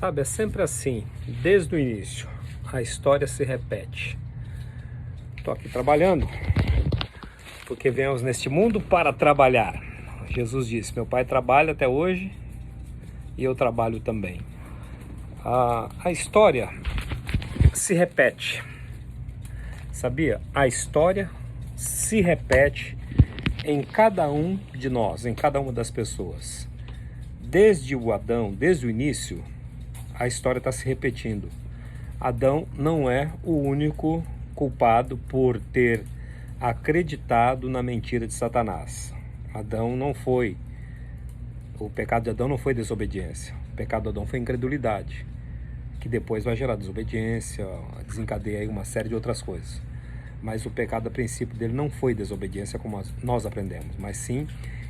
Sabe, é sempre assim, desde o início, a história se repete. Estou aqui trabalhando, porque viemos neste mundo para trabalhar. Jesus disse, meu pai trabalha até hoje e eu trabalho também. A história se repete, sabia? A história se repete em cada um de nós, em cada uma das pessoas. Desde o Adão, desde o início, a história está se repetindo. Adão não é o único culpado por ter acreditado na mentira de Satanás. Adão não foi. O pecado de Adão não foi desobediência. O pecado de Adão foi incredulidade, que depois vai gerar desobediência, desencadeia aí uma série de outras coisas. Mas o pecado, a princípio dele, não foi desobediência como nós aprendemos, mas sim,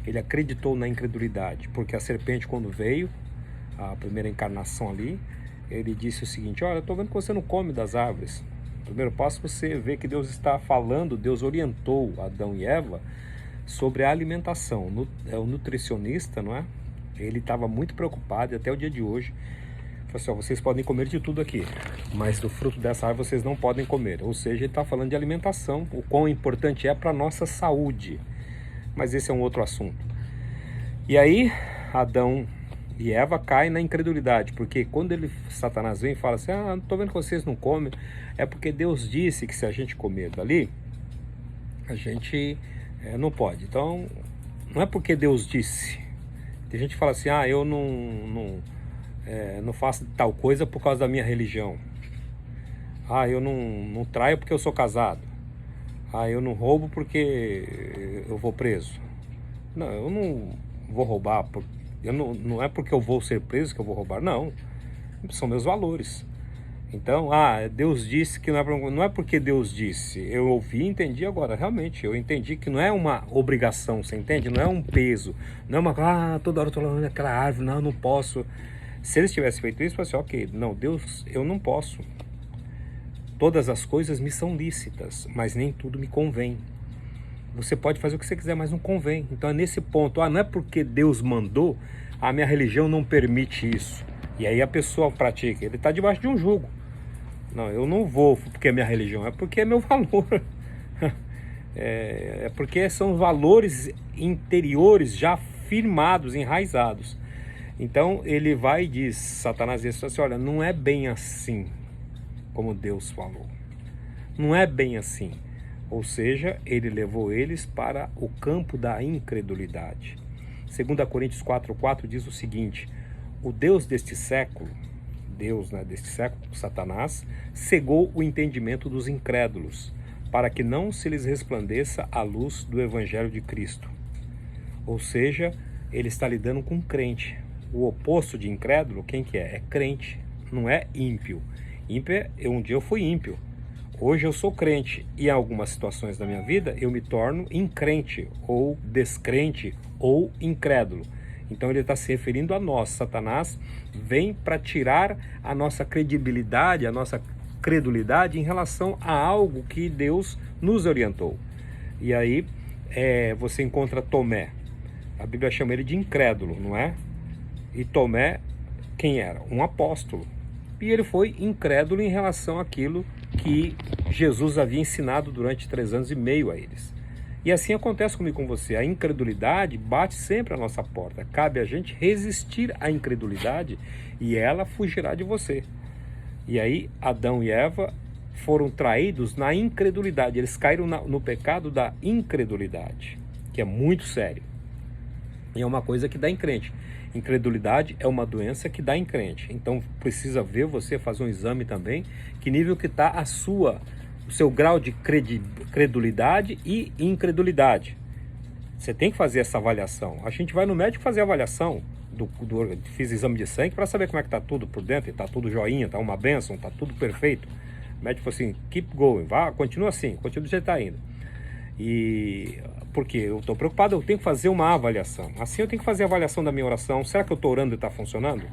ele acreditou na incredulidade, porque a serpente, quando veio, a primeira encarnação ali, ele disse o seguinte, olha, eu estou vendo que você não come das árvores. O primeiro passo, você vê que Deus está falando, Deus orientou Adão e Eva sobre a alimentação. O nutricionista, não é? Ele estava muito preocupado, e até o dia de hoje, falou assim, ó, vocês podem comer de tudo aqui, mas do fruto dessa árvore vocês não podem comer. Ou seja, ele está falando de alimentação, o quão importante é para a nossa saúde. Mas esse é um outro assunto. E aí, Adão e Eva caem na incredulidade, porque quando Satanás vem e fala assim, não estou vendo que vocês não comem, é porque Deus disse que se a gente comer dali, a gente não pode. Então, não é porque Deus disse. Tem gente que fala assim, eu não faço tal coisa por causa da minha religião. Eu não traio porque eu sou casado. Eu não roubo porque eu vou preso. Não, eu não vou roubar. Não é porque eu vou ser preso que eu vou roubar. Não, são meus valores. Então, Deus disse que não é porque Deus disse. Eu ouvi e entendi agora. Realmente, eu entendi que não é uma obrigação, você entende? Não é um peso. Não é uma toda hora eu estou olhando aquela árvore, não, eu não posso. Se eles tivessem feito isso, eu falei assim, ok, não, Deus, eu não posso. Todas as coisas me são lícitas, mas nem tudo me convém. Você pode fazer o que você quiser, mas não convém. Então é nesse ponto, não é porque Deus mandou, a minha religião não permite isso. E aí a pessoa pratica, ele está debaixo de um jugo. Não, eu não vou porque é minha religião, é porque é meu valor. É porque são valores interiores já firmados, enraizados. Então ele vai e diz, Satanás diz assim, olha, não é bem assim como Deus falou. Não é bem assim. Ou seja, ele levou eles para o campo da incredulidade. 2 Coríntios 4,4 diz o seguinte, o Deus deste século, Satanás, cegou o entendimento dos incrédulos, para que não se lhes resplandeça a luz do Evangelho de Cristo. Ou seja, ele está lidando com crente. O oposto de incrédulo, quem que é? É crente, não é ímpio. Ímpio, um dia eu fui ímpio. Hoje eu sou crente e em algumas situações da minha vida eu me torno incrente, ou descrente, ou incrédulo. Então ele está se referindo a nós. Satanás vem para tirar a nossa credibilidade, a nossa credulidade em relação a algo que Deus nos orientou. E aí você encontra Tomé. A Bíblia chama ele de incrédulo, não é? E Tomé, quem era? Um apóstolo. E ele foi incrédulo em relação àquilo que Jesus havia ensinado durante 3 anos e meio a eles. E assim acontece comigo e com você. A incredulidade bate sempre à nossa porta. Cabe a gente resistir à incredulidade e ela fugirá de você. E aí Adão e Eva foram traídos na incredulidade. Eles caíram no pecado da incredulidade, que é muito sério. E é uma coisa que dá em crente. Incredulidade é uma doença que dá em crente. Então precisa ver você fazer um exame também, que nível que está o seu grau de credulidade e incredulidade. Você tem que fazer essa avaliação. A gente vai no médico fazer a avaliação, fiz exame de sangue para saber como é que está tudo por dentro, está tudo joinha, está uma bênção, está tudo perfeito. O médico falou assim, keep going, continua assim, continua do jeito que está indo. E porque eu estou preocupado, eu tenho que fazer uma avaliação. Assim eu tenho que fazer a avaliação da minha oração. Será que eu estou orando e está funcionando?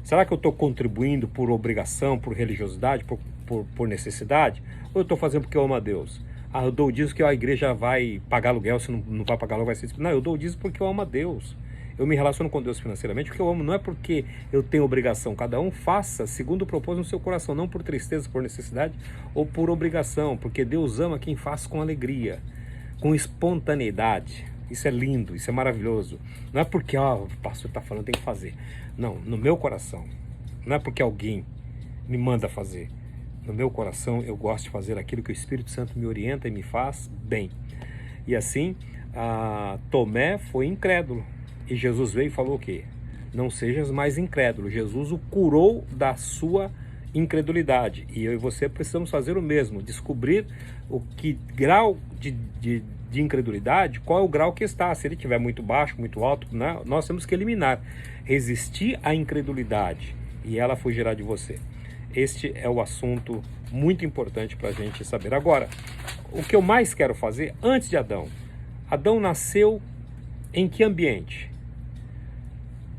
Será que eu estou contribuindo por obrigação, por religiosidade, por necessidade? Ou eu estou fazendo porque eu amo a Deus? Eu dou o dízimo que a igreja vai pagar aluguel, se não vai pagar aluguel vai ser... Não, eu dou o dízimo porque eu amo a Deus. Eu me relaciono com Deus financeiramente porque eu amo, não é porque eu tenho obrigação. Cada um faça segundo o propósito no seu coração, não por tristeza, por necessidade ou por obrigação, porque Deus ama quem faz com alegria, com espontaneidade. Isso é lindo, isso é maravilhoso. Não é porque o pastor está falando, tem que fazer. Não, no meu coração. Não é porque alguém me manda fazer. No meu coração eu gosto de fazer aquilo que o Espírito Santo me orienta e me faz bem. E assim, Tomé foi incrédulo. E Jesus veio e falou o quê? Não sejas mais incrédulo. Jesus o curou da sua incredulidade. E eu e você precisamos fazer o mesmo. Descobrir o que grau de incredulidade, qual é o grau que está. Se ele estiver muito baixo, muito alto, né? Nós temos que eliminar. Resistir à incredulidade. E ela fugirá de você. Este é o assunto muito importante para a gente saber. Agora, o que eu mais quero fazer antes de Adão. Adão nasceu em que ambiente?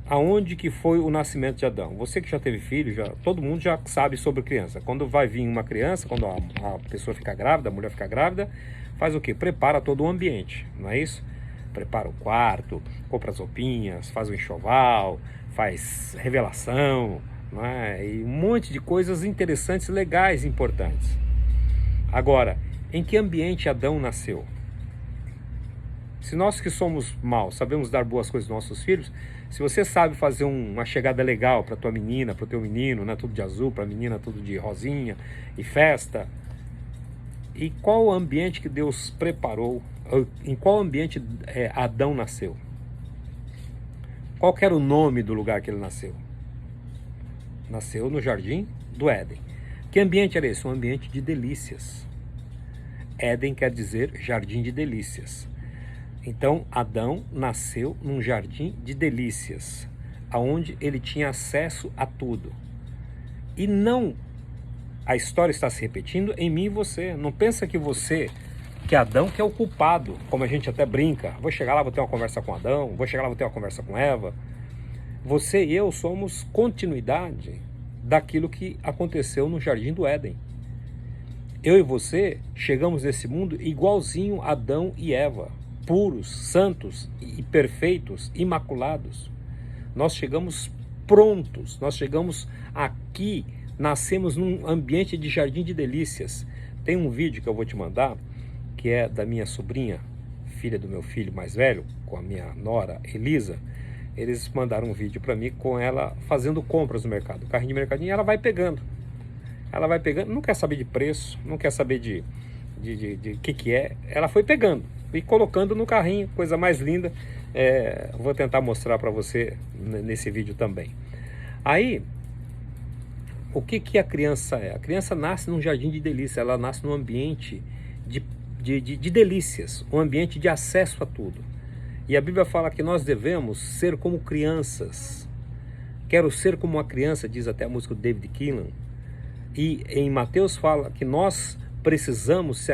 Aonde que foi o nascimento de Adão? Você que já teve filho, todo mundo já sabe sobre criança. Quando vai vir uma criança, quando a pessoa fica grávida, a mulher fica grávida, faz o quê? Prepara todo o ambiente, não é isso? Prepara o quarto, compra as roupinhas, faz o enxoval, faz revelação, não é? E um monte de coisas interessantes, legais, importantes. Agora, em que ambiente Adão nasceu? Se nós que somos maus sabemos dar boas coisas aos nossos filhos, se você sabe fazer uma chegada legal para tua menina, para o teu menino, né, tudo de azul, para a menina tudo de rosinha e festa, e qual o ambiente que Deus preparou, em qual ambiente Adão nasceu? Qual que era o nome do lugar que ele nasceu? Nasceu no Jardim do Éden. Que ambiente era esse? Um ambiente de delícias. Éden quer dizer jardim de delícias. Então, Adão nasceu num jardim de delícias, aonde ele tinha acesso a tudo. E não, a história está se repetindo em mim e você. Não pensa que Adão que é o culpado, como a gente até brinca. Vou chegar lá, vou ter uma conversa com Adão, vou chegar lá, vou ter uma conversa com Eva. Você e eu somos continuidade daquilo que aconteceu no Jardim do Éden. Eu e você chegamos nesse mundo igualzinho a Adão e Eva. Puros, santos e perfeitos, imaculados. Nós chegamos prontos, nós chegamos aqui, nascemos num ambiente de jardim de delícias. Tem um vídeo que eu vou te mandar, que é da minha sobrinha, filha do meu filho mais velho, com a minha nora Elisa. Eles mandaram um vídeo para mim com ela fazendo compras no mercado, carrinho de mercadinho, e ela vai pegando. Ela vai pegando, não quer saber de preço, não quer saber de que é. Ela foi pegando e colocando no carrinho, coisa mais linda. Vou tentar mostrar para você nesse vídeo também. Aí, o que a criança é? A criança nasce num jardim de delícia, ela nasce num ambiente de delícias, um ambiente de acesso a tudo. E a Bíblia fala que nós devemos ser como crianças. Quero ser como uma criança, diz até a música do David Keelan. E em Mateus fala que nós precisamos,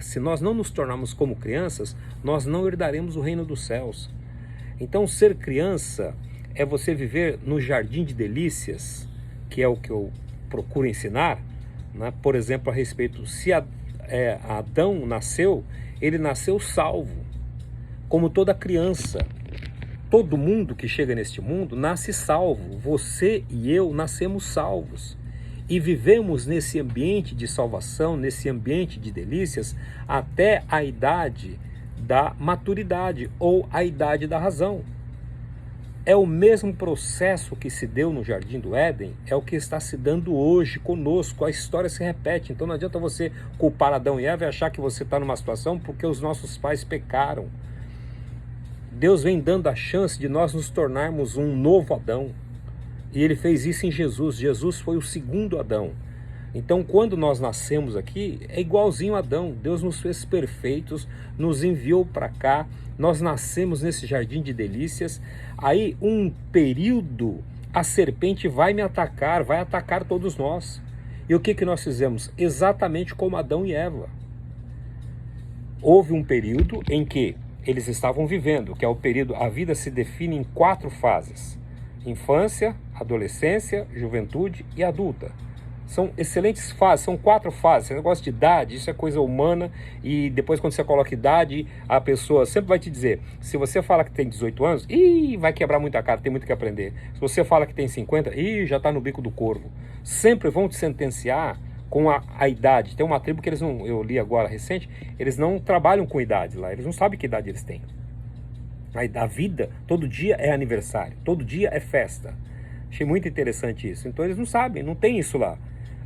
se nós não nos tornarmos como crianças, nós não herdaremos o reino dos céus. Então, ser criança é você viver no jardim de delícias, que é o que eu procuro ensinar, né? Por exemplo, a respeito, se Adão nasceu, ele nasceu salvo, como toda criança. Todo mundo que chega neste mundo nasce salvo. Você e eu nascemos salvos. E vivemos nesse ambiente de salvação, nesse ambiente de delícias, até a idade da maturidade ou a idade da razão. É o mesmo processo que se deu no Jardim do Éden, é o que está se dando hoje conosco. A história se repete. Então não adianta você culpar Adão e Eva e achar que você está numa situação porque os nossos pais pecaram. Deus vem dando a chance de nós nos tornarmos um novo Adão. E ele fez isso em Jesus. Jesus foi o segundo Adão. Então, quando nós nascemos aqui, é igualzinho a Adão. Deus nos fez perfeitos, nos enviou para cá. Nós nascemos nesse jardim de delícias. Aí, um período, a serpente vai me atacar, vai atacar todos nós. E o que nós fizemos? Exatamente como Adão e Eva. Houve um período em que eles estavam vivendo, que é o período, a vida se define em 4 fases. Infância, adolescência, juventude e adulta. São excelentes fases, são 4 fases. Esse negócio de idade, isso é coisa humana. E depois, quando você coloca idade, a pessoa sempre vai te dizer: se você fala que tem 18 anos, vai quebrar muita cara, tem muito que aprender. Se você fala que tem 50, já está no bico do corvo. Sempre vão te sentenciar com a idade. Tem uma tribo que eles não, eu li agora recente, eles não trabalham com idade lá, eles não sabem que idade eles têm. A vida, todo dia é aniversário, todo dia é festa. Achei muito interessante isso. Então eles não sabem, não tem isso lá.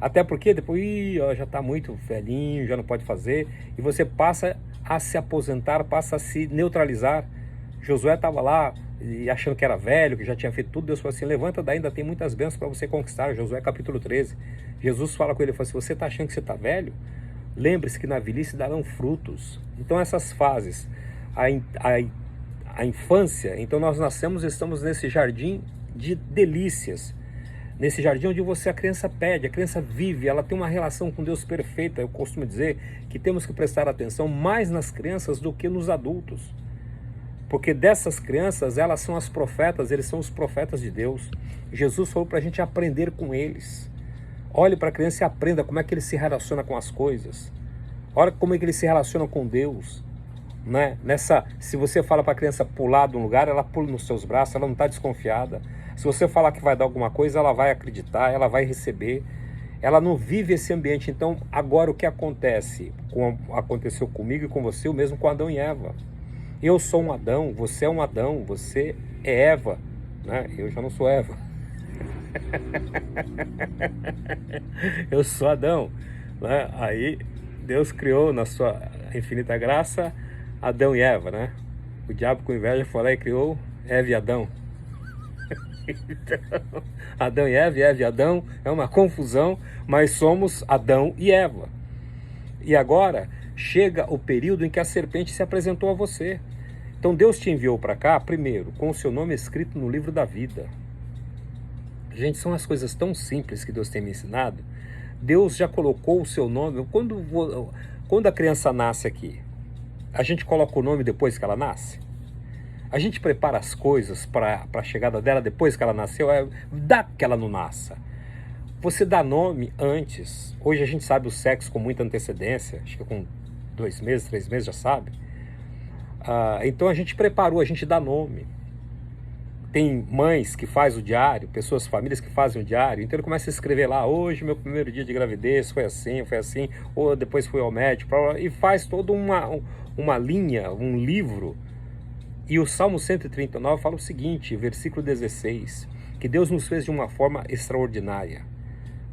Até porque depois, já está muito velhinho, já não pode fazer. E você passa a se aposentar, passa a se neutralizar. Josué estava lá e achando que era velho, que já tinha feito tudo. Deus falou assim: levanta daí, ainda tem muitas bênçãos para você conquistar. Josué capítulo 13. Jesus fala com ele, fala assim: você está achando que você está velho? Lembre-se que na velhice darão frutos. Então essas fases, a infância, então nós nascemos e estamos nesse jardim de delícias. Nesse jardim onde a criança pede, a criança vive, ela tem uma relação com Deus perfeita. Eu costumo dizer que temos que prestar atenção mais nas crianças do que nos adultos. Porque dessas crianças, elas são as profetas, eles são os profetas de Deus. Jesus falou para a gente aprender com eles. Olhe para a criança e aprenda como é que ele se relaciona com as coisas. Olha como é que ele se relaciona com Deus. Né? Se você fala para a criança pular de um lugar, ela pula nos seus braços, ela não está desconfiada. Se você falar que vai dar alguma coisa, ela vai acreditar, ela vai receber. Ela não vive esse ambiente. Então, agora o que acontece? Aconteceu comigo e com você, o mesmo com Adão e Eva. Eu sou um Adão, você é um Adão, você é Eva. Né? Eu já não sou Eva. Eu sou Adão. Né? Aí Deus criou na sua infinita graça Adão e Eva, né? O diabo com inveja foi lá e criou Eva e Adão. Então, Adão e Eva e Adão é uma confusão, mas somos Adão e Eva. E agora chega o período em que a serpente se apresentou a você. Então Deus te enviou para cá, primeiro, com o seu nome escrito no livro da vida. Gente, são as coisas tão simples que Deus tem me ensinado. Deus já colocou o seu nome. Quando a criança nasce aqui, a gente coloca o nome depois que ela nasce? A gente prepara as coisas para a chegada dela depois que ela nasceu? Dá que ela não nasça. Você dá nome antes. Hoje a gente sabe o sexo com muita antecedência. Acho que com 2 meses, 3 meses já sabe. Então a gente preparou, a gente dá nome. Tem mães que fazem o diário, pessoas, famílias que fazem o diário. Então ele começa a escrever lá: hoje meu primeiro dia de gravidez foi assim, ou depois fui ao médico, e faz toda uma linha, um livro. E o Salmo 139 fala o seguinte, versículo 16, que Deus nos fez de uma forma extraordinária,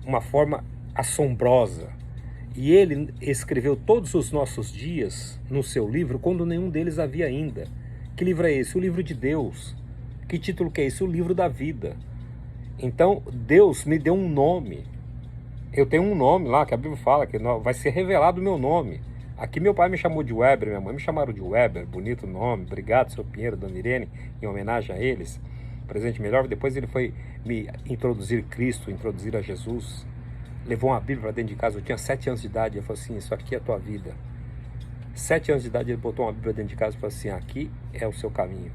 uma forma assombrosa. E Ele escreveu todos os nossos dias no seu livro, quando nenhum deles havia ainda. Que livro é esse? O livro de Deus. Que título que é esse? O livro da vida. Então, Deus me deu um nome. Eu tenho um nome lá, que a Bíblia fala, que vai ser revelado o meu nome. Aqui meu pai me chamou de Weber, minha mãe me chamaram de Weber, bonito nome, obrigado, seu Pinheiro, dona Irene, em homenagem a eles. Presente melhor. Depois ele foi me introduzir Cristo, introduzir a Jesus. Levou uma Bíblia para dentro de casa, eu tinha 7 anos de idade, ele falou assim: isso aqui é a tua vida. 7 anos de idade ele botou uma Bíblia dentro de casa e falou assim: aqui é o seu caminho.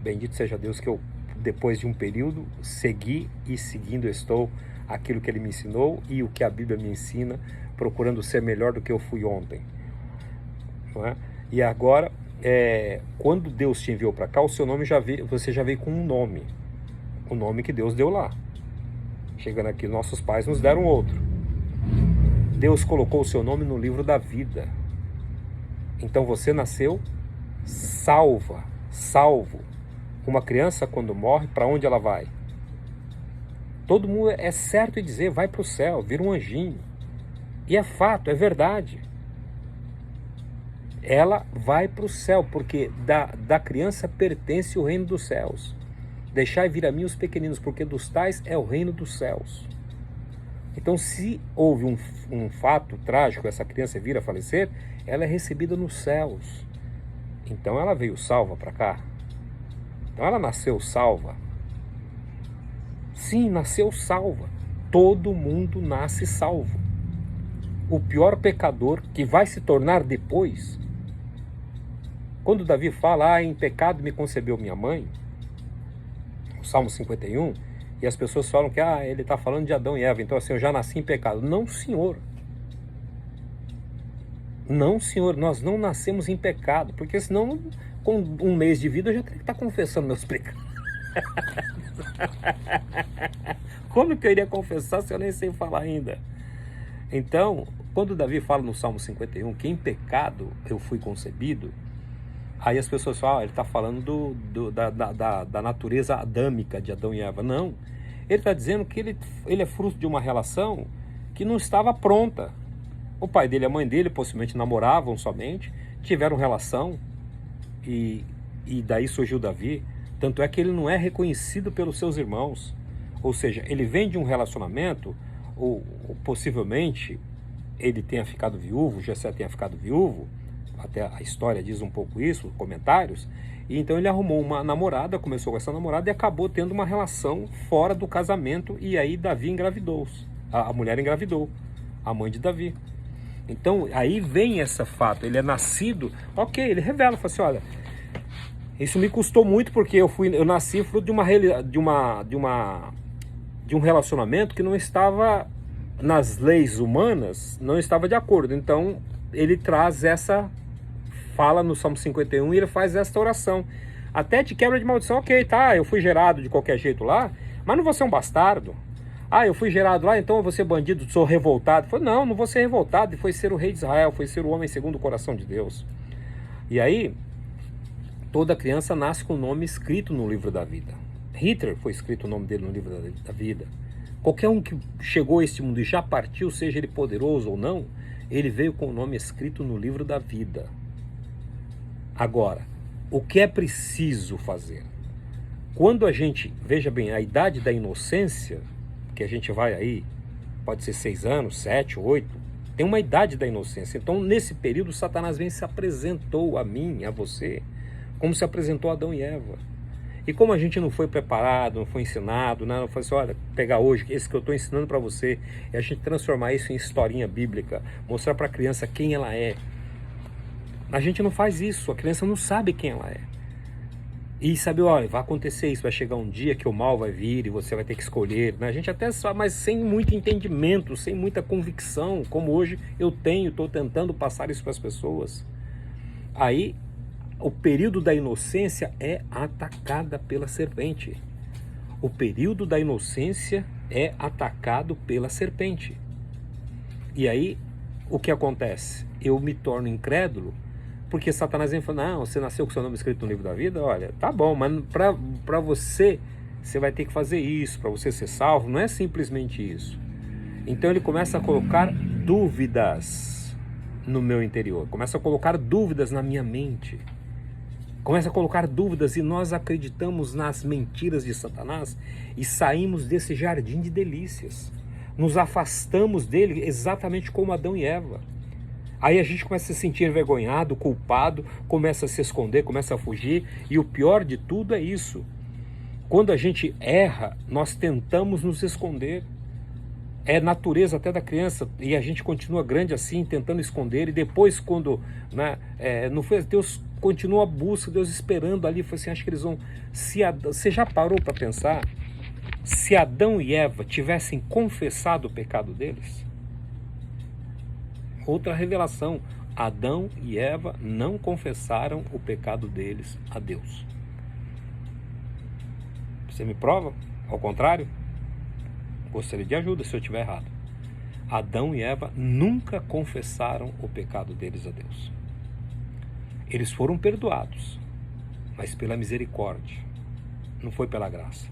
Bendito seja Deus que eu, depois de um período, segui e seguindo estou aquilo que ele me ensinou e o que a Bíblia me ensina, procurando ser melhor do que eu fui ontem. Não é? E agora, quando Deus te enviou para cá, o seu nome você já veio com um nome, o nome que Deus deu lá. Chegando aqui, nossos pais nos deram outro. Deus colocou o seu nome no livro da vida. Então você nasceu salvo. Uma criança, quando morre, para onde ela vai? Todo mundo é certo em dizer: vai para o céu, vira um anjinho. E é fato, é verdade. Ela vai para o céu, porque da criança pertence o reino dos céus. Deixai vir a mim os pequeninos, porque dos tais é o reino dos céus. Então, se houve um fato trágico, essa criança vir a falecer, ela é recebida nos céus. Então ela veio salva para cá. Então ela nasceu salva. Sim, nasceu salva. Todo mundo nasce salvo. O pior pecador que vai se tornar depois. Quando Davi fala: em pecado me concebeu minha mãe, o Salmo 51, E as pessoas falam que ele está falando de Adão e Eva, então assim, eu já nasci em pecado. Não, senhor. Não, senhor, nós não nascemos em pecado, porque senão, com um mês de vida, eu já teria que estar confessando meus pecados. Como que eu iria confessar se eu nem sei falar ainda? Então, quando Davi fala no Salmo 51, que em pecado eu fui concebido, aí as pessoas falam, ele está falando da natureza adâmica de Adão e Eva. Não, ele está dizendo que ele é fruto de uma relação que não estava pronta. O pai dele e a mãe dele possivelmente namoravam somente, tiveram relação, e daí surgiu Davi. Tanto é que ele não é reconhecido pelos seus irmãos. Ou seja, ele vem de um relacionamento, ou possivelmente ele tenha ficado viúvo, Jessé tenha ficado viúvo, até a história diz um pouco isso, comentários, e então ele arrumou uma namorada, começou com essa namorada e acabou tendo uma relação fora do casamento, e aí Davi engravidou, a mulher engravidou, a mãe de Davi. Então aí vem esse fato, ele é nascido, ok, ele revela, fala assim, olha, isso me custou muito porque eu nasci fruto de um relacionamento que não estava nas leis humanas, não estava de acordo. Então ele traz essa fala no Salmo 51 e ele faz essa oração. Até de quebra de maldição, ok, tá, eu fui gerado de qualquer jeito lá, mas não vou ser um bastardo. Eu fui gerado lá, então eu vou ser bandido, sou revoltado. Falei, não vou ser revoltado, e foi ser o rei de Israel, foi ser o homem segundo o coração de Deus. E aí, toda criança nasce com o nome escrito no livro da vida. Hitler foi escrito o nome dele no livro da vida. Qualquer um que chegou a este mundo e já partiu, seja ele poderoso ou não, ele veio com o nome escrito no livro da vida. Agora, o que é preciso fazer? Quando a gente, veja bem, a idade da inocência, que a gente vai aí, pode ser 6 anos, 7, 8, tem uma idade da inocência. Então, nesse período, Satanás vem e se apresentou a mim, a você, como se apresentou a Adão e Eva. E como a gente não foi preparado, não foi ensinado, não foi assim, olha, pegar hoje, esse que eu estou ensinando para você, é a gente transformar isso em historinha bíblica, mostrar para a criança quem ela é. A gente não faz isso, a criança não sabe quem ela é. E sabe, olha, vai acontecer isso, vai chegar um dia que o mal vai vir e você vai ter que escolher, né? A gente até sabe, mas sem muito entendimento, sem muita convicção, como hoje eu estou tentando passar isso para as pessoas. Aí, o período da inocência é atacada pela serpente. O período da inocência é atacado pela serpente. E aí, o que acontece? Eu me torno incrédulo, porque Satanás vem falando, não, você nasceu com seu nome escrito no livro da vida, olha, tá bom, mas para você vai ter que fazer isso, para você ser salvo, não é simplesmente isso. Então ele começa a colocar dúvidas no meu interior, começa a colocar dúvidas na minha mente, começa a colocar dúvidas, e nós acreditamos nas mentiras de Satanás e saímos desse jardim de delícias, nos afastamos dele exatamente como Adão e Eva. Aí a gente começa a se sentir envergonhado, culpado, começa a se esconder, começa a fugir, e o pior de tudo é isso. Quando a gente erra, nós tentamos nos esconder. É natureza até da criança, e a gente continua grande assim, tentando esconder, e depois quando não foi, Deus continua a busca, Deus esperando ali, foi assim, acho que eles vão... Você já parou para pensar? Se Adão e Eva tivessem confessado o pecado deles? Outra revelação, Adão e Eva não confessaram o pecado deles a Deus. Você me prova? Ao contrário? Gostaria de ajuda se eu estiver errado. Adão e Eva nunca confessaram o pecado deles a Deus. Eles foram perdoados, mas pela misericórdia, não foi pela graça.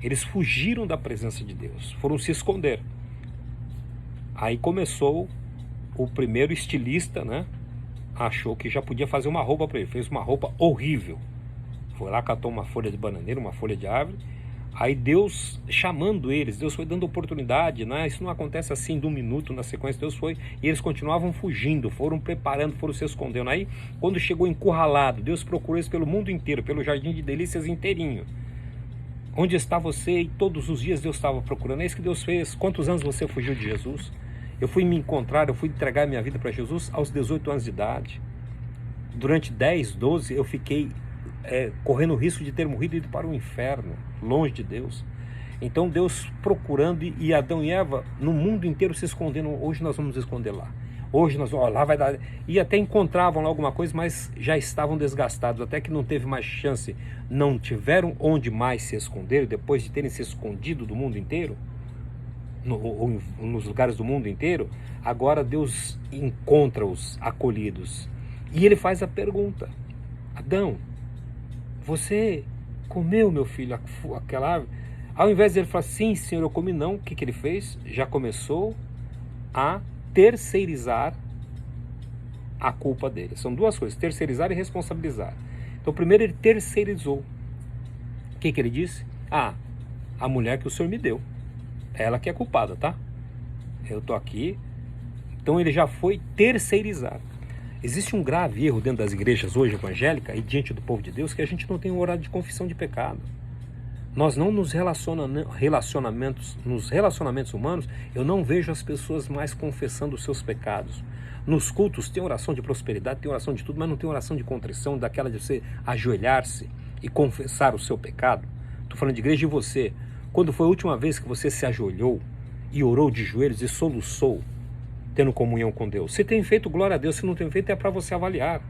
Eles fugiram da presença de Deus, foram se esconder. Aí começou o primeiro estilista, né? Achou que já podia fazer uma roupa para ele, fez uma roupa horrível. Foi lá, catou uma folha de bananeira, uma folha de árvore. Aí Deus chamando eles, Deus foi dando oportunidade, né? Isso não acontece assim de um minuto na sequência, Deus foi, e eles continuavam fugindo, foram preparando, foram se escondendo. Aí, quando chegou encurralado, Deus procurou eles pelo mundo inteiro, pelo jardim de delícias inteirinho. Onde está você? E todos os dias Deus estava procurando. É isso que Deus fez. Quantos anos você fugiu de Jesus? Eu fui me encontrar, eu fui entregar minha vida para Jesus aos 18 anos de idade. Durante 10, 12, eu fiquei correndo o risco de ter morrido e ido para o inferno, longe de Deus. Então Deus procurando, e Adão e Eva no mundo inteiro se escondendo. Hoje nós vamos esconder lá. Hoje nós vamos, lá vai dar. E até encontravam lá alguma coisa, mas já estavam desgastados, até que não teve mais chance. Não tiveram onde mais se esconder, depois de terem se escondido do mundo inteiro, nos lugares do mundo inteiro. Agora Deus encontra-os acolhidos. E ele faz a pergunta: Adão, você comeu, meu filho, aquela árvore? Ao invés de ele falar, sim, senhor, eu comi, não. O que ele fez? Já começou a terceirizar a culpa dele. São duas coisas, terceirizar e responsabilizar. Então, primeiro ele terceirizou. O que ele disse? A mulher que o senhor me deu. Ela que é culpada, tá? Eu tô aqui. Então ele já foi terceirizar. Existe um grave erro dentro das igrejas hoje evangélicas e diante do povo de Deus, que a gente não tem um horário de confissão de pecado. Nós não nos relacionamentos humanos, eu não vejo as pessoas mais confessando os seus pecados. Nos cultos tem oração de prosperidade, tem oração de tudo, mas não tem oração de contrição, daquela de você ajoelhar-se e confessar o seu pecado. Estou falando de igreja. E você, quando foi a última vez que você se ajoelhou e orou de joelhos e soluçou, tendo comunhão com Deus? Se tem feito, glória a Deus. Se não tem feito, é para você avaliar.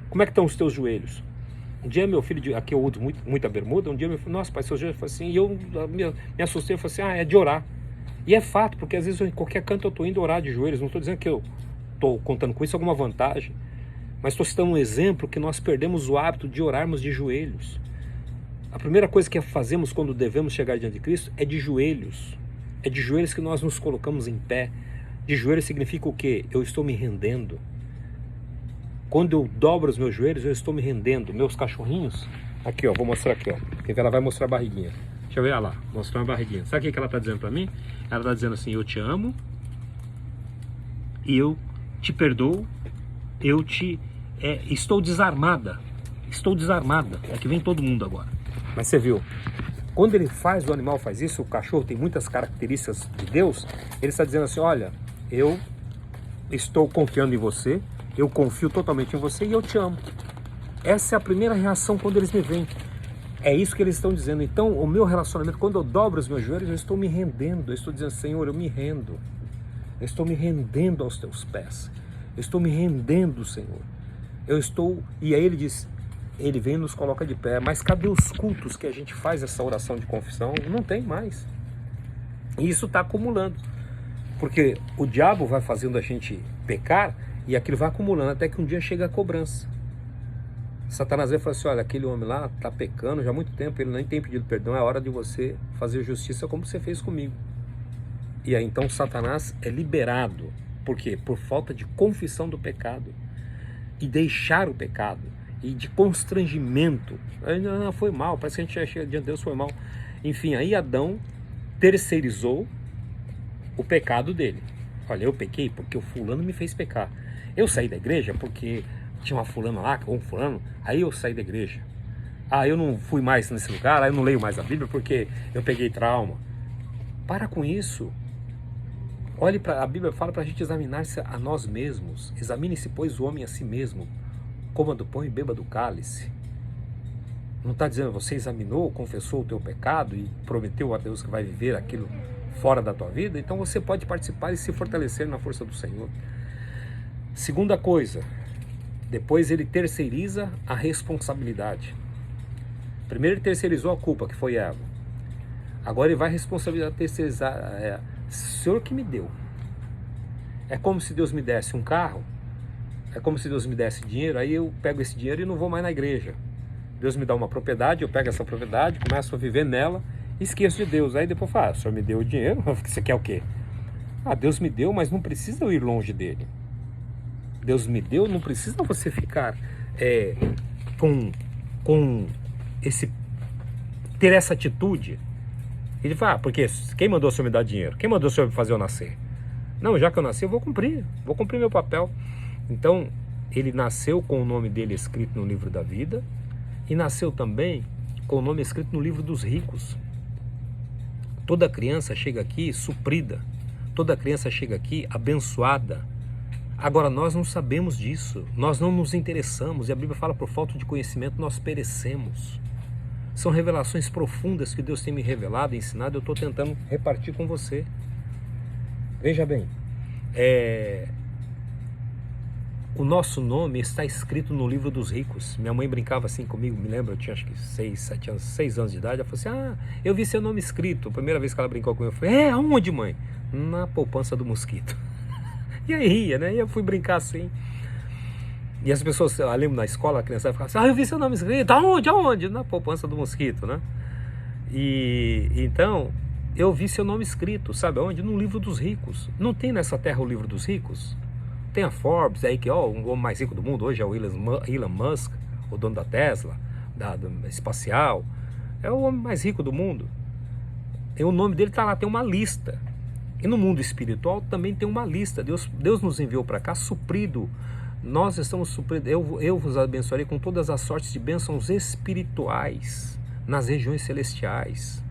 Como é que estão os teus joelhos? Um dia meu filho, aqui eu uso muita bermuda, um dia meu filho, nossa pai, seus joelhos, assim, e eu me assustei, eu falei assim, é de orar. E é fato, porque às vezes em qualquer canto eu estou indo orar de joelhos, não estou dizendo que eu estou contando com isso alguma vantagem, mas estou citando um exemplo que nós perdemos o hábito de orarmos de joelhos. A primeira coisa que fazemos quando devemos chegar diante de Cristo é de joelhos. É de joelhos que nós nos colocamos em pé. De joelhos significa o quê? Eu estou me rendendo. Quando eu dobro os meus joelhos, eu estou me rendendo. Meus cachorrinhos, aqui ó, vou mostrar aqui ó. Ela vai mostrar a barriguinha. Deixa eu ver, olha lá, mostrar uma barriguinha. Sabe o que ela está dizendo para mim? Ela está dizendo assim, eu te amo, e eu te perdoo, estou desarmada. Estou desarmada. É que vem todo mundo agora. Mas você viu, quando o animal faz isso, o cachorro tem muitas características de Deus, ele está dizendo assim, olha, eu estou confiando em você, eu confio totalmente em você e eu te amo. Essa é a primeira reação quando eles me veem. É isso que eles estão dizendo. Então, o meu relacionamento, quando eu dobro os meus joelhos, eu estou me rendendo. Eu estou dizendo, Senhor, eu me rendo. Eu estou me rendendo aos teus pés. Eu estou me rendendo, Senhor. E aí ele diz, ele vem e nos coloca de pé. Mas cadê os cultos que a gente faz essa oração de confissão? Não tem mais. E isso está acumulando. Porque o diabo vai fazendo a gente pecar, e aquilo vai acumulando até que um dia chega a cobrança. Satanás vai falar assim, olha, aquele homem lá está pecando já há muito tempo, ele nem tem pedido perdão, é hora de você fazer justiça como você fez comigo. E aí então Satanás é liberado. Por quê? Por falta de confissão do pecado. E deixar o pecado. E de constrangimento. Não, foi mal, parece que a gente achou diante de Deus, foi mal. Enfim, aí Adão terceirizou o pecado dele. Olha, eu pequei porque o fulano me fez pecar. Eu saí da igreja porque tinha uma fulana lá, um fulano, aí eu saí da igreja. Eu não fui mais nesse lugar, aí eu não leio mais a Bíblia porque eu peguei trauma. Para com isso. Olhe para a Bíblia, fala para a gente examinar-se a nós mesmos. Examine-se, pois, o homem a si mesmo. Coma do pão e beba do cálice. Não está dizendo, você examinou, confessou o teu pecado e prometeu a Deus que vai viver aquilo fora da tua vida? Então você pode participar e se fortalecer na força do Senhor. Segunda coisa, depois ele terceiriza a responsabilidade. Primeiro ele terceirizou a culpa, que foi Eva. Agora ele vai terceirizar, o Senhor que me deu. É como se Deus me desse um carro, é como se Deus me desse dinheiro, aí eu pego esse dinheiro e não vou mais na igreja. Deus me dá uma propriedade, eu pego essa propriedade, começo a viver nela, esqueço de Deus. Aí depois fala, o Senhor me deu o dinheiro, você quer o quê? Deus me deu, mas não precisa eu ir longe dele. Deus me deu, não precisa você ficar ter essa atitude. Ele fala, porque quem mandou o Senhor me dar dinheiro? Quem mandou o Senhor me fazer eu nascer? Não, já que eu nasci, eu vou cumprir meu papel. Então, ele nasceu com o nome dele escrito no livro da vida e nasceu também com o nome escrito no livro dos ricos. Toda criança chega aqui suprida, toda criança chega aqui abençoada. Agora, nós não sabemos disso, nós não nos interessamos, e a Bíblia fala, por falta de conhecimento nós perecemos. São revelações profundas que Deus tem me revelado, ensinado, eu estou tentando repartir com você. Veja bem, o nosso nome está escrito no livro dos ricos. Minha mãe brincava assim comigo, me lembro, eu tinha acho que 6 anos de idade. Ela falou assim, eu vi seu nome escrito. A primeira vez que ela brincou comigo, eu falei, aonde, mãe? Na poupança do mosquito. E aí ria, né? E eu fui brincar assim. E as pessoas, eu lembro na escola, a criança ficava assim, eu vi seu nome escrito. Aonde? Na poupança do mosquito, né? E então, eu vi seu nome escrito, sabe aonde? No livro dos ricos. Não tem nessa terra o livro dos ricos? Tem a Forbes aí, que o homem mais rico do mundo hoje é o Elon Musk, o dono da Tesla, do espacial. É o homem mais rico do mundo. E o nome dele está lá, tem uma lista. E no mundo espiritual também tem uma lista. Deus nos enviou para cá suprido. Nós estamos supridos. Eu vos abençoarei com todas as sortes de bênçãos espirituais nas regiões celestiais.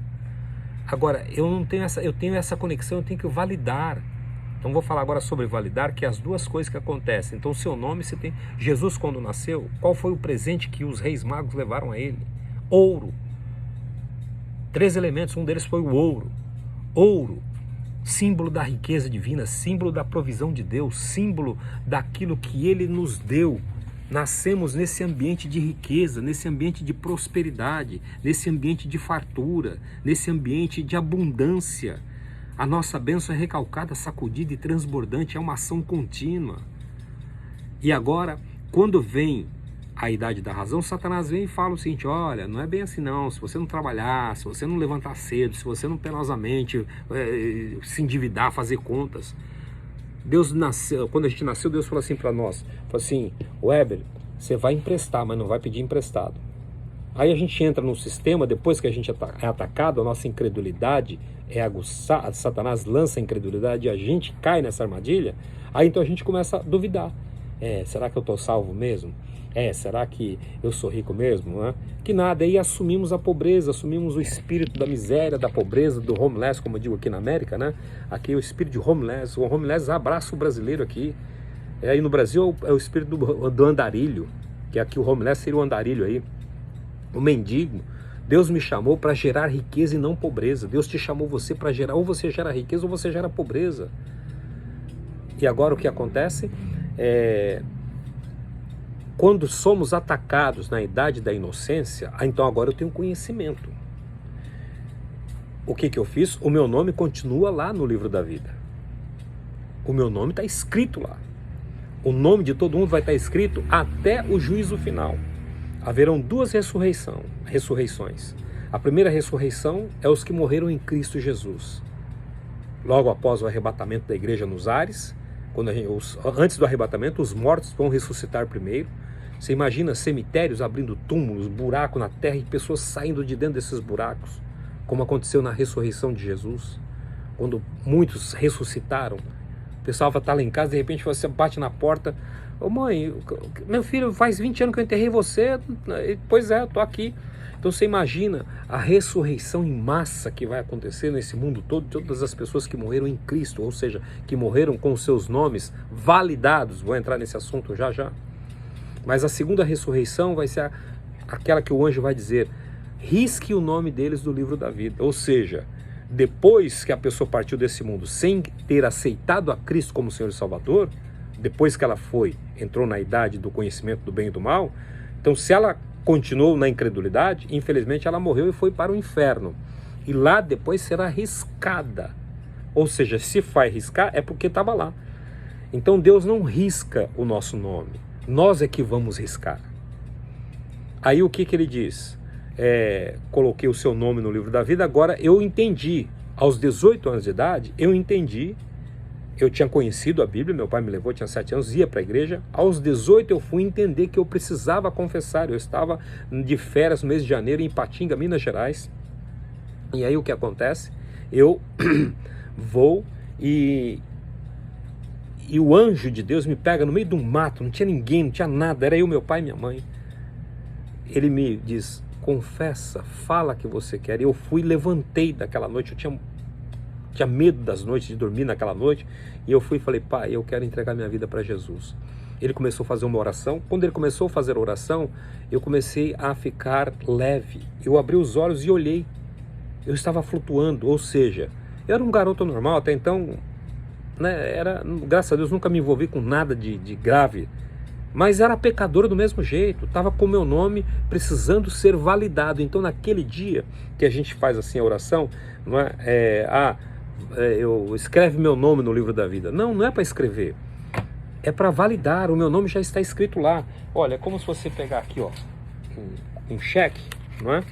Agora, eu tenho essa conexão, eu tenho que validar. Então vou falar agora sobre validar, que é as duas coisas que acontecem. Então o seu nome, você tem... Jesus quando nasceu, qual foi o presente que os reis magos levaram a ele? Ouro. 3 elementos, um deles foi o ouro. Ouro, símbolo da riqueza divina, símbolo da provisão de Deus, símbolo daquilo que Ele nos deu. Nascemos nesse ambiente de riqueza, nesse ambiente de prosperidade, nesse ambiente de fartura, nesse ambiente de abundância. A nossa bênção é recalcada, sacudida e transbordante, é uma ação contínua. E agora, quando vem a idade da razão, Satanás vem e fala o seguinte, olha, não é bem assim não, se você não trabalhar, se você não levantar cedo, se você não penosamente se endividar, fazer contas. Deus nasceu, quando a gente nasceu, Deus falou assim para nós, falou assim, Weber, você vai emprestar, mas não vai pedir emprestado. Aí a gente entra num sistema, depois que a gente é atacado, a nossa incredulidade é aguçada, Satanás lança a incredulidade e a gente cai nessa armadilha, aí então a gente começa a duvidar. Será que eu estou salvo mesmo? Será que eu sou rico mesmo? Né? Que nada, aí assumimos a pobreza, assumimos o espírito da miséria, da pobreza, do homeless, como eu digo aqui na América, né? Aqui é o espírito de homeless, o homeless abraça o brasileiro aqui. Aí no Brasil é o espírito do andarilho, que aqui o homeless seria o andarilho aí. O mendigo. Deus me chamou para gerar riqueza e não pobreza. Deus te chamou você para gerar, ou você gera riqueza ou você gera pobreza. E agora o que acontece? Quando somos atacados na idade da inocência, então agora eu tenho conhecimento. O que eu fiz? O meu nome continua lá no livro da vida. O meu nome está escrito lá. O nome de todo mundo vai estar escrito até o juízo final. Haverão 2 ressurreições. A primeira ressurreição é os que morreram em Cristo Jesus. Logo após o arrebatamento da igreja nos ares, antes do arrebatamento, os mortos vão ressuscitar primeiro. Você imagina cemitérios abrindo túmulos, buracos na terra e pessoas saindo de dentro desses buracos, como aconteceu na ressurreição de Jesus, quando muitos ressuscitaram. O pessoal vai estar lá em casa, de repente você bate na porta, ô mãe, meu filho, faz 20 anos que eu enterrei você. Pois é, eu estou aqui. Então você imagina a ressurreição em massa que vai acontecer nesse mundo todo, todas as pessoas que morreram em Cristo, ou seja, que morreram com seus nomes validados. Vou entrar nesse assunto já já. Mas a segunda ressurreição vai ser aquela que o anjo vai dizer, risque o nome deles do livro da vida. Ou seja, depois que a pessoa partiu desse mundo sem ter aceitado a Cristo como Senhor e Salvador, depois que ela entrou na idade do conhecimento do bem e do mal, então se ela continuou na incredulidade, infelizmente ela morreu e foi para o inferno. E lá depois será riscada. Ou seja, se vai riscar é porque estava lá. Então Deus não risca o nosso nome. Nós é que vamos riscar. Aí o que ele diz? Coloquei o seu nome no livro da vida, agora eu entendi. Aos 18 anos de idade, eu entendi. Eu tinha conhecido a Bíblia, meu pai me levou, tinha 7 anos, ia para a igreja. Aos 18 eu fui entender que eu precisava confessar. Eu estava de férias no mês de janeiro em Ipatinga, Minas Gerais. E aí o que acontece? Eu vou e o anjo de Deus me pega no meio do mato, não tinha ninguém, não tinha nada, era eu, meu pai e minha mãe. Ele me diz, confessa, fala que você quer. E eu fui, levantei daquela noite, eu tinha medo das noites, de dormir naquela noite, e eu fui e falei, pai, eu quero entregar minha vida para Jesus. ele começou a fazer uma oração. Quando ele começou a fazer a oração, eu comecei a ficar leve. Eu abri os olhos e olhei. Eu estava flutuando, ou seja, eu era um garoto normal, até então, né, graças a Deus, nunca me envolvi com nada de grave, mas era pecador do mesmo jeito, estava com o meu nome precisando ser validado. Então naquele dia que a gente faz assim a oração, não é, eu escreve meu nome no livro da vida. Não é para escrever, é para validar. O meu nome já está escrito lá. Olha, é como se você pegar aqui, ó, um cheque, não é?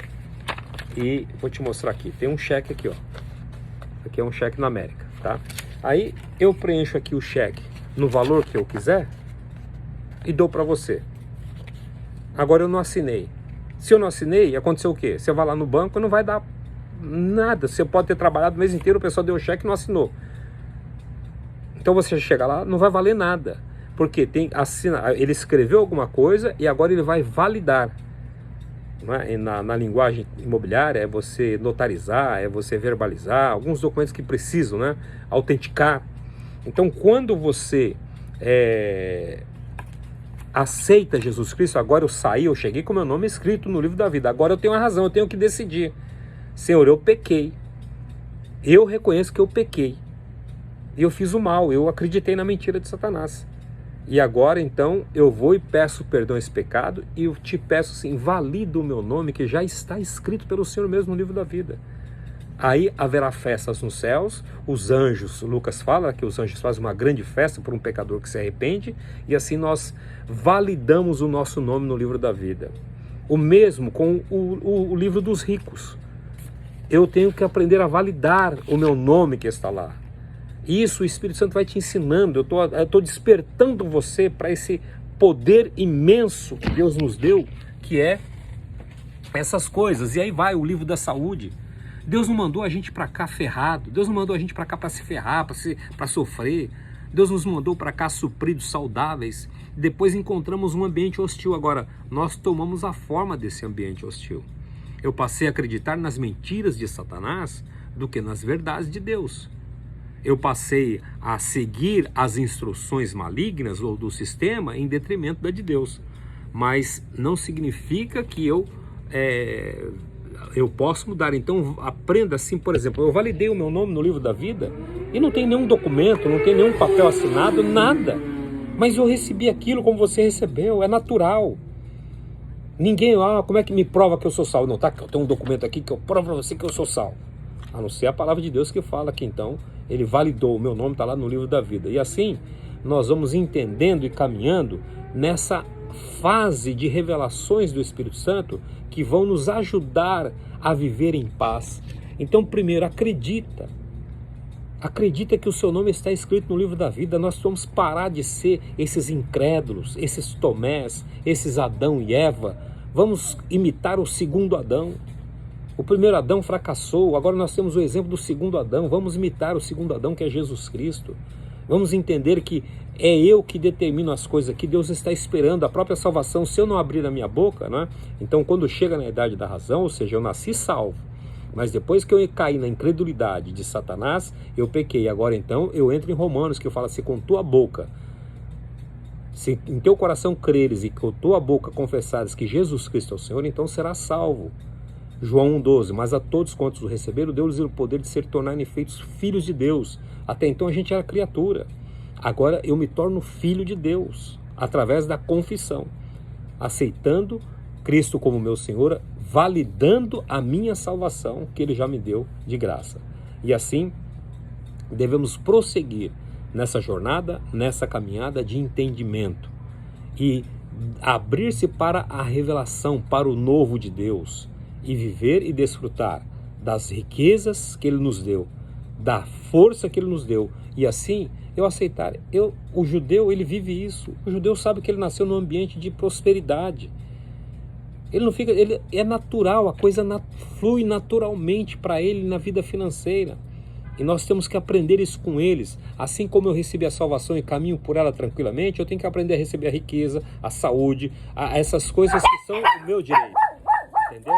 E vou te mostrar aqui, tem um cheque aqui, ó. Aqui é um cheque na América, tá? Aí eu preencho aqui o cheque no valor que eu quiser e dou para você. Agora eu não assinei. Se eu não assinei, aconteceu o quê? Você vai lá no banco e não vai dar nada. Você pode ter trabalhado o mês inteiro, o pessoal deu o cheque e não assinou. Então você chega lá, não vai valer nada. Porque ele escreveu alguma coisa e agora ele vai validar. Na linguagem imobiliária é você notarizar, é você verbalizar, alguns documentos que precisam, né, autenticar. Então quando você aceita Jesus Cristo, agora eu cheguei com meu nome escrito no livro da vida, agora eu tenho a razão, eu tenho que decidir. Senhor, eu pequei, eu reconheço que eu pequei, eu fiz o mal, eu acreditei na mentira de Satanás. E agora então eu vou e peço perdão a esse pecado e eu te peço assim, valida o meu nome que já está escrito pelo Senhor mesmo no livro da vida. Aí haverá festas nos céus, os anjos, Lucas fala que os anjos fazem uma grande festa por um pecador que se arrepende, e assim nós validamos o nosso nome no livro da vida. O mesmo com o livro dos ricos. Eu tenho que aprender a validar o meu nome que está lá. Isso o Espírito Santo vai te ensinando. Eu estou despertando você para esse poder imenso que Deus nos deu, que é essas coisas. E aí vai o livro da saúde. Deus não mandou a gente para cá ferrado. Deus não mandou a gente para cá para se ferrar, para sofrer. Deus nos mandou para cá supridos, saudáveis. Depois encontramos um ambiente hostil. Agora, nós tomamos a forma desse ambiente hostil. Eu passei a acreditar nas mentiras de Satanás do que nas verdades de Deus. Eu passei a seguir as instruções malignas ou do sistema em detrimento da de Deus. Mas não significa que eu posso mudar. Então aprenda assim, por exemplo, eu validei o meu nome no livro da vida e não tem nenhum documento, não tem nenhum papel assinado, nada. Mas eu recebi aquilo como você recebeu, é natural. Ninguém, como é que me prova que eu sou salvo? Não, tá, eu tenho um documento aqui que eu provo para você que eu sou salvo. A não ser a palavra de Deus que fala que então ele validou, o meu nome está lá no livro da vida. E assim nós vamos entendendo e caminhando nessa fase de revelações do Espírito Santo que vão nos ajudar a viver em paz. Então primeiro, acredita que o seu nome está escrito no livro da vida. Nós vamos parar de ser esses incrédulos, esses Tomés, esses Adão e Eva. Vamos imitar o segundo Adão. O primeiro Adão fracassou, agora nós temos o exemplo do segundo Adão. Vamos imitar o segundo Adão, que é Jesus Cristo. Vamos entender que é eu que determino as coisas, que Deus está esperando a própria salvação. Se eu não abrir a minha boca, né? Então quando chega na idade da razão, ou seja, eu nasci salvo, mas depois que eu caí na incredulidade de Satanás, eu pequei. Agora então eu entro em Romanos, que fala assim, com tua boca, se em teu coração creres e com tua boca confessares que Jesus Cristo é o Senhor, então serás salvo. João 1,12, mas a todos quantos o receberam, deu-lhes o poder de se tornarem feitos filhos de Deus. Até então a gente era criatura. Agora eu me torno filho de Deus, através da confissão, aceitando Cristo como meu Senhor, validando a minha salvação, que Ele já me deu de graça. E assim, devemos prosseguir nessa jornada, nessa caminhada de entendimento e abrir-se para a revelação, para o novo de Deus, e viver e desfrutar das riquezas que Ele nos deu, da força que Ele nos deu, e assim eu aceitar. O judeu, ele vive isso. O judeu sabe que ele nasceu num ambiente de prosperidade. Ele não fica, ele é natural, a coisa flui naturalmente para ele na vida financeira. E nós temos que aprender isso com eles. Assim como eu recebi a salvação e caminho por ela tranquilamente, eu tenho que aprender a receber a riqueza, a saúde, essas coisas que são o meu direito. Entendeu?